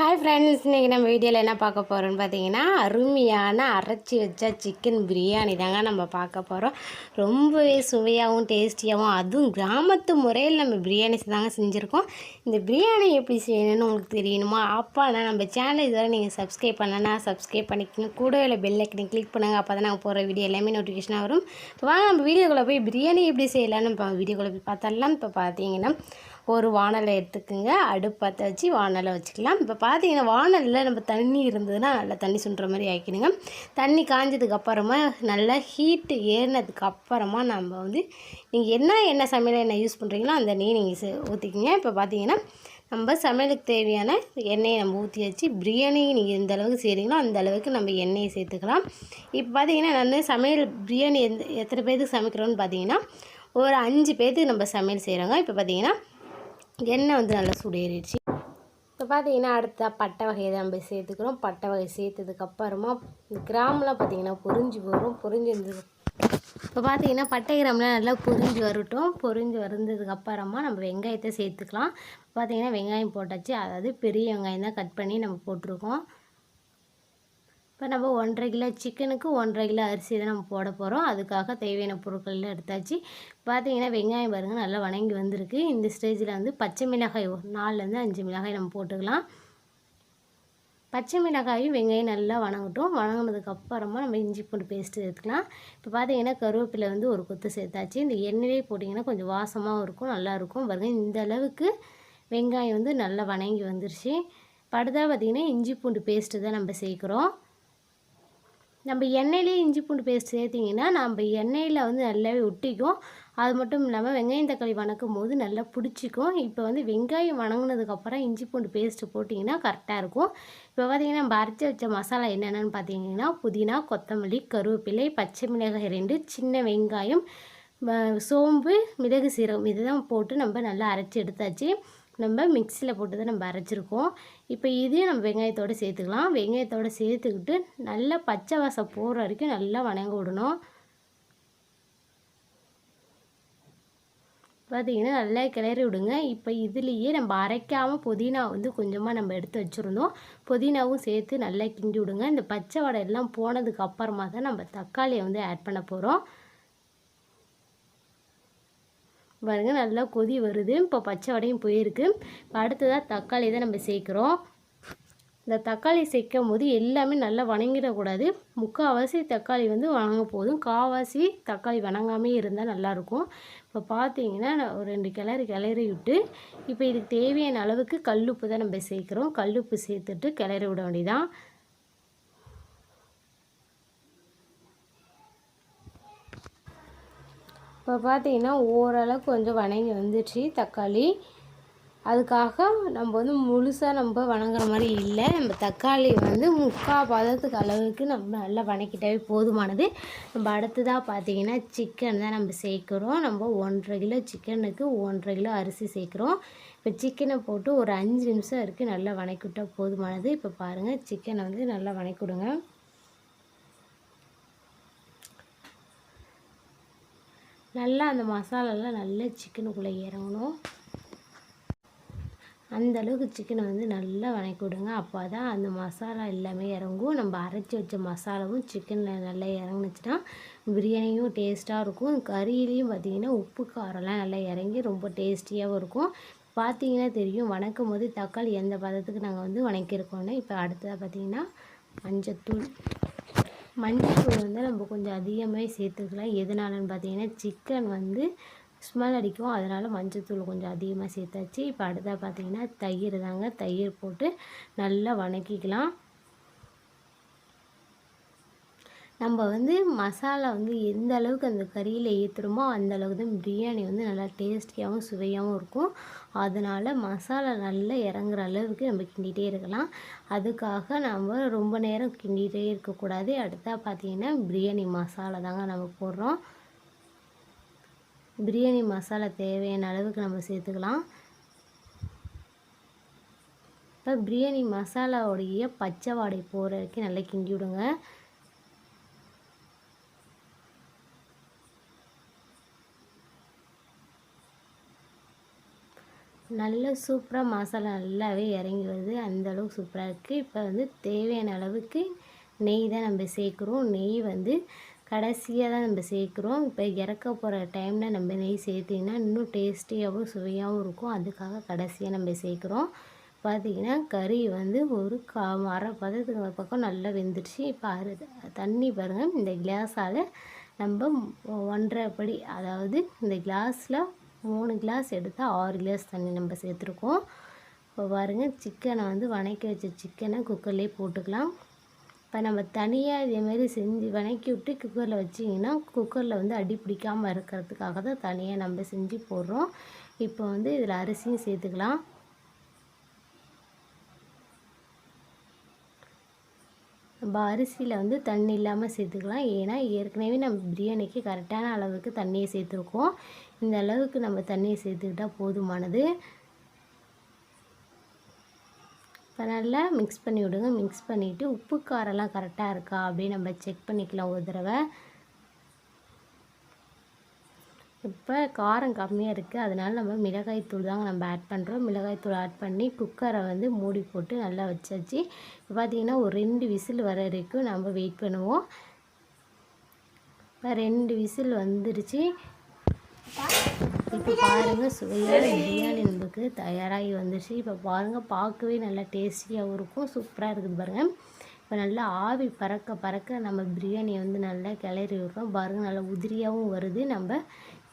Hi friends, இன்றைக்கி நம்ம வீடியோவில் என்ன பார்க்க போகிறோன்னு பார்த்தீங்கன்னா, அருமையான அரைச்சி வச்ச சிக்கன் பிரியாணி தாங்க நம்ம பார்க்க போகிறோம். ரொம்பவே சுவையாகவும் டேஸ்டியாகவும், அதுவும் கிராமத்து முறையில் நம்ம பிரியாணி தாங்க செஞ்சுருக்கோம். இந்த பிரியாணி எப்படி செய்யணும்னு உங்களுக்கு தெரியணுமா? அப்பானா நம்ம சேனல் இதுவரை நீங்கள் சப்ஸ்கிரைப் பண்ணலன்னா சப்ஸ்கிரைப் பண்ணிக்கோங்க. கூடவே பெல் ஐக்கனை கிளிக் பண்ணுங்கள். அப்போ தான் நாங்கள் போகிற வீடியோ எல்லாமே நோட்டிஃபிகேஷனாக வரும். இப்போ வாங்க நம்ம வீடியோக்குள்ளே போய் பிரியாணி எப்படி செய்யலான்னு இப்போ வீடியோக்குள்ளே போய் பார்த்தரலாம். இப்போ பார்த்தீங்கன்னா ஒரு வானலை எடுத்துக்கோங்க. அடுப்பு பற்ற வச்சு வானலை வச்சுக்கலாம். இப்போ பார்த்தீங்கன்னா வானலில் நம்ம தண்ணி இருந்ததுன்னா நல்லா தண்ணி சுண்டுற மாதிரி ஆக்கிடுங்க. தண்ணி காஞ்சதுக்கு அப்புறமா நல்லா ஹீட்டு ஏறினதுக்கு அப்புறமா நம்ம வந்து நீங்கள் என்ன எண்ணெய் சமையல் எண்ணெய் யூஸ் பண்ணுறீங்களோ அந்த எண்ணெயை நீங்கள் ஊற்றிக்கிங்க. இப்போ பார்த்தீங்கன்னா நம்ம சமையலுக்கு தேவையான எண்ணெயை நம்ம ஊற்றி வச்சு பிரியாணி நீங்கள் எந்த அளவுக்கு செய்கிறீங்களோ அந்த அளவுக்கு நம்ம எண்ணெயை சேர்த்துக்கலாம். இப்போ பார்த்தீங்கன்னா நான் சமையல் பிரியாணி எத்தனை பேருக்கு சமைக்கிறோன்னு பார்த்தீங்கன்னா ஒரு 5 பேருக்கு நம்ம சமையல் செய்கிறோங்க. இப்போ பார்த்தீங்கன்னா எண்ணெய் வந்து நல்லா சூடேறிடுச்சு. இப்போ பார்த்தீங்கன்னா அடுத்த பட்டை வகையை தான் நம்ம சேர்த்துக்கிறோம். பட்டை வகை சேர்த்ததுக்கப்புறமா கிராம்லாம் பார்த்தீங்கன்னா பொரிஞ்சு வரும். இப்போ பார்த்தீங்கன்னா பட்டை கிராம்லாம் நல்லா பொரிஞ்சு வரட்டும். பொரிஞ்சு வந்ததுக்கப்புறமா நம்ம வெங்காயத்தை சேர்த்துக்கலாம். பார்த்தீங்கன்னா வெங்காயம் போட்டாச்சு, அதாவது பெரிய வெங்காயம் தான் கட் பண்ணி நம்ம போட்டிருக்கோம். இப்போ நம்ம 1.5 கிலோ சிக்கனுக்கு 1.5 கிலோ அரிசி தான் நம்ம போட போகிறோம். அதுக்காக தேவையான பொருட்கள்லாம் எடுத்தாச்சு. பார்த்தீங்கன்னா வெங்காயம் பாருங்கள் நல்லா வணங்கி வந்திருக்கு. இந்த ஸ்டேஜில் வந்து பச்சை மிளகாய் 4லேருந்து 5 மிளகாய் நம்ம போட்டுக்கலாம். பச்சை மிளகாயும் வெங்காயம் நல்லா வணங்கட்டும். வணங்கினதுக்கப்புறமா நம்ம இஞ்சி பூண்டு பேஸ்ட்டு எடுத்துக்கலாம். இப்போ பார்த்தீங்கன்னா கருவேப்பிலை வந்து ஒரு கொத்து சேர்த்தாச்சு. இந்த எண்ணெயிலே போட்டிங்கன்னா கொஞ்சம் வாசமாகவும் இருக்கும், நல்லாயிருக்கும். பாருங்கள் இந்த அளவுக்கு வெங்காயம் வந்து நல்லா வணங்கி வந்துருச்சு. இப்போ அடுத்தா பார்த்திங்கன்னா இஞ்சி பூண்டு பேஸ்ட்டு தான் நம்ம சேர்க்குறோம். நம்ம எண்ணெயிலே இஞ்சி பூண்டு பேஸ்ட் சேர்த்திங்கன்னா நம்ம எண்ணெயில் வந்து நல்லாவே ஒட்டிக்கும். அது மட்டும் இல்லாமல் வெங்காயம் தக்காளி வணக்கும் போது நல்லா பிடிச்சிக்கும். இப்போ வந்து வெங்காயம் வணங்கினதுக்கப்புறம் இஞ்சி பூண்டு பேஸ்ட்டு போட்டிங்கன்னா கரெக்டாக இருக்கும். இப்போ பார்த்திங்கன்னா நம்ம அரைச்சி வச்ச மசாலா என்னென்னு பார்த்தீங்கன்னா புதினா, கொத்தமல்லி, கருவேப்பிலை, பச்சை மிளகாய் 2, சின்ன வெங்காயம், சோம்பு, மிளகு, சீரகம் இதுதான் போட்டு நம்ம நல்லா அரைச்சி எடுத்தாச்சு. நம்ம மிக்சியில் போட்டு தான் நம்ம அரைச்சிருக்கோம். இப்போ இதையும் நம்ம வெங்காயத்தோடு சேர்த்துக்கலாம். வெங்காயத்தோடு சேர்த்துக்கிட்டு நல்லா பச்சை வாசம் போகிற வரைக்கும் நல்லா வணங்க விடணும். பார்த்திங்கன்னா நல்லா கிளறி விடுங்க. இப்போ இதுலேயே நம்ம அரைக்காமல் புதினா வந்து கொஞ்சமாக நம்ம எடுத்து வச்சுருந்தோம். புதினாவும் சேர்த்து நல்லா கிண்டி விடுங்க. இந்த பச்சை வடை எல்லாம் போனதுக்கு அப்புறமா தான் நம்ம தக்காளியை வந்து ஆட் பண்ண போகிறோம். பாருங்கள் நல்லா கொதி வருது. இப்போ பச்சை வடையும் போயிருக்கு. இப்போ அடுத்ததாக தக்காளி தான் நம்ம சேர்க்குறோம். இந்த தக்காளி சேர்க்கும் போது எல்லாமே நல்லா வணங்கிடக்கூடாது. முக்கால்வாசி தக்காளி வந்து வணங்க போதும், கால்வாசி தக்காளி வணங்காமே இருந்தால் நல்லாயிருக்கும். இப்போ பார்த்தீங்கன்னா ஒரு 2 கிளறி விட்டு இப்போ இதுக்கு தேவையான அளவுக்கு கல்லுப்பு தான் நம்ம சேர்க்குறோம். கல்லுப்பு சேர்த்துட்டு கிளறி விட வேண்டியதான். இப்போ பார்த்தீங்கன்னா ஓரளவுக்கு கொஞ்சம் வணங்கி வந்துடுச்சு தக்காளி. அதுக்காக நம்ம வந்து முழுசாக நம்ம வணங்குற மாதிரி இல்லை. நம்ம தக்காளி வந்து 3/4 பதத்துக்கு அளவுக்கு நம்ம நல்லா வணக்கிட்டாவே போதுமானது. நம்ம அடுத்ததாக பார்த்தீங்கன்னா சிக்கன் தான் நம்ம சேர்க்குறோம். நம்ம 1.5 கிலோ சிக்கனுக்கு 1.5 கிலோ அரிசி சேர்க்குறோம். இப்போ சிக்கனை போட்டு ஒரு 5 நிமிஷம் இருக்குது நல்லா வணக்கிவிட்டால் போதுமானது. இப்போ பாருங்கள் சிக்கனை வந்து நல்லா வணக்கிவிடுங்க. நல்லா அந்த மசாலாலாம் நல்லா சிக்கனுக்குள்ளே இறங்கணும். அந்த அளவுக்கு சிக்கனை வந்து நல்லா வணக்கி விடுங்க. அப்போ தான் அந்த மசாலா எல்லாமே இறங்கும். நம்ம அரைச்சி வச்ச மசாலாவும் சிக்கனில் நல்லா இறங்குனுச்சுன்னா பிரியாணியும் டேஸ்ட்டாக இருக்கும். கறியிலையும் பார்த்திங்கன்னா உப்பு காரம்லாம் நல்லா இறங்கி ரொம்ப டேஸ்டியாகவும் இருக்கும். பார்த்திங்கன்னா தெரியும் வணக்கும் போது தக்காளி எந்த பதத்துக்கு நாங்கள் வந்து வணக்கியிருக்கோன்னு. இப்போ அடுத்ததாக பார்த்திங்கன்னா மஞ்சத்தூள் வந்து நம்ம கொஞ்சம் அதிகமாக சேர்த்துக்கலாம். எதனாலன்னு பார்த்தீங்கன்னா சிக்கன் வந்து ஸ்மெல் அடிக்கும், அதனால் மஞ்சத்தூள் கொஞ்சம் அதிகமாக சேர்த்தாச்சு. இப்போ அடுத்தா பார்த்தீங்கன்னா தயிர் தாங்க. தயிர் போட்டு நல்லா வணக்கிக்கலாம். நம்ம வந்து மசாலா வந்து எந்த அளவுக்கு அந்த கறியில் ஏற்றுறோமோ அந்த அளவுக்கு தான் பிரியாணி வந்து நல்லா டேஸ்டியாகவும் சுவையாகவும் இருக்கும். அதனால் மசாலா நல்லா இறங்குற அளவுக்கு நம்ம கிண்டிகிட்டே இருக்கலாம். அதுக்காக நம்ம ரொம்ப நேரம் கிண்டிகிட்டே இருக்கக்கூடாது. அடுத்தா பார்த்திங்கன்னா பிரியாணி மசாலா தாங்க நம்ம போடுறோம். பிரியாணி மசாலா தேவையான அளவுக்கு நம்ம சேர்த்துக்கலாம். இப்போ பிரியாணி மசாலாவுடைய பச்சை வாடை போகிற வரைக்கும் நல்லா கிண்டி விடுங்க. நல்ல சூப்பராக மசாலா நல்லாவே இறங்கி வருது, அந்தளவுக்கு சூப்பராக இருக்குது. இப்போ வந்து தேவையான அளவுக்கு நெய் தான் நம்ம சேர்க்குறோம். நெய் வந்து கடைசியாக தான் நம்ம சேர்க்குறோம். இப்போ இறக்க போகிற டைமில் நம்ம நெய் சேர்த்திங்கன்னா இன்னும் டேஸ்டியாகவும் சுவையாகவும் இருக்கும். அதுக்காக கடைசியாக நம்ம சேர்க்குறோம். பார்த்திங்கன்னா கறி வந்து ஒரு அரை பதத்துக்கு ஒரு பக்கம் நல்லா வெந்துடுச்சு. இப்போ தண்ணி பாருங்கள், இந்த கிளாஸால் நம்ம 1.5 படி, அதாவது இந்த கிளாஸில் 3 கிளாஸ் எடுத்தால் 6 கிளாஸ் தண்ணி நம்ம சேர்த்துருக்கோம். இப்போ பாருங்கள், சிக்கனை வந்து வதக்கி வச்ச சிக்கனை குக்கர்லேயே போட்டுக்கலாம். இப்போ நம்ம தனியாக இதேமாரி செஞ்சு வதக்கி விட்டு குக்கரில் வச்சிங்கன்னா குக்கரில் வந்து அடி பிடிக்காமல் இருக்கிறதுக்காக தான் தனியாக நம்ம செஞ்சு போடுறோம். இப்போ வந்து இதில் அரிசியும் சேர்த்துக்கலாம். நம்ம அரிசியில் வந்து தண்ணி இல்லாமல் சேர்த்துக்கலாம். ஏன்னா ஏற்கனவே நம்ம பிரியாணிக்கு கரெக்டான அளவுக்கு தண்ணியை சேர்த்துருக்கோம். இந்த அளவுக்கு நம்ம தண்ணியை சேர்த்துக்கிட்டால் போதுமானது. இப்போ நல்லா மிக்ஸ் பண்ணி விடுங்க. மிக்ஸ் பண்ணிவிட்டு உப்பு காரெல்லாம் கரெக்டாக இருக்கா அப்படின்னு நம்ம செக் பண்ணிக்கலாம் ஒரு தடவை. இப்போ காரம் கம்மியாக இருக்குது, அதனால் நம்ம மிளகாய்த்தூள் தாங்க நம்ம ஆட் பண்ணுறோம். மிளகாய்த்தூள் ஆட் பண்ணி குக்கரை வந்து மூடி போட்டு நல்லா வச்சாச்சு. இப்போ பார்த்திங்கன்னா ஒரு 2 விசில் வர வரைக்கும் நம்ம வெயிட் பண்ணுவோம். இப்போ 2 விசில் வந்துடுச்சு. இப்போ பாருங்கள், சுவையான பிரியாணி நமக்கு தயாராகி வந்துடுச்சு. இப்போ பாருங்கள், பார்க்கவே நல்லா டேஸ்டியாகவும் இருக்கும், சூப்பராக இருக்குது பாருங்கள். இப்போ நல்லா ஆவி பறக்க பறக்க நம்ம பிரியாணியை வந்து நல்லா கிளறி விடுறோம். பாருங்கள், நல்லா உதிரியாகவும் வருது. நம்ம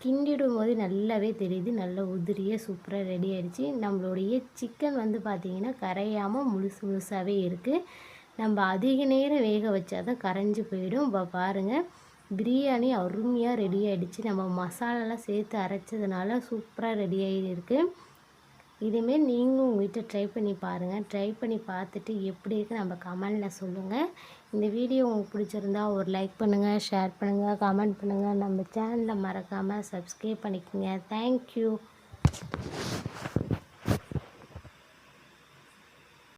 கிண்டிடும் போது நல்லாவே தெரியுது, நல்லா உதிரியாக சூப்பராக ரெடி ஆகிடுச்சு. நம்மளுடைய சிக்கன் வந்து பார்த்திங்கன்னா கரையாமல் முழுசாகவே இருக்குது. நம்ம அதிக நேரம் வேக வச்சா தான் கரைஞ்சி போயிடும். இப்போ பாருங்கள், பிரியாணி அருமையாக ரெடி ஆகிடுச்சு. நம்ம மசாலாலாம் சேர்த்து அரைச்சதுனால சூப்பராக ரெடி ஆகிருக்கு. இதுமாரி நீங்களும் உங்கள் வீட்டில் ட்ரை பண்ணி பாருங்கள். ட்ரை பண்ணி பார்த்துட்டு எப்படி இருக்குது நம்ம கமெண்டில் சொல்லுங்கள். இந்த வீடியோ உங்களுக்கு பிடிச்சிருந்தா ஒரு லைக் பண்ணுங்கள், ஷேர் பண்ணுங்கள், கமெண்ட் பண்ணுங்கள். நம்ம சேனலை மறக்காமல் சப்ஸ்கிரைப் பண்ணிக்கோங்க. தேங்க்யூ.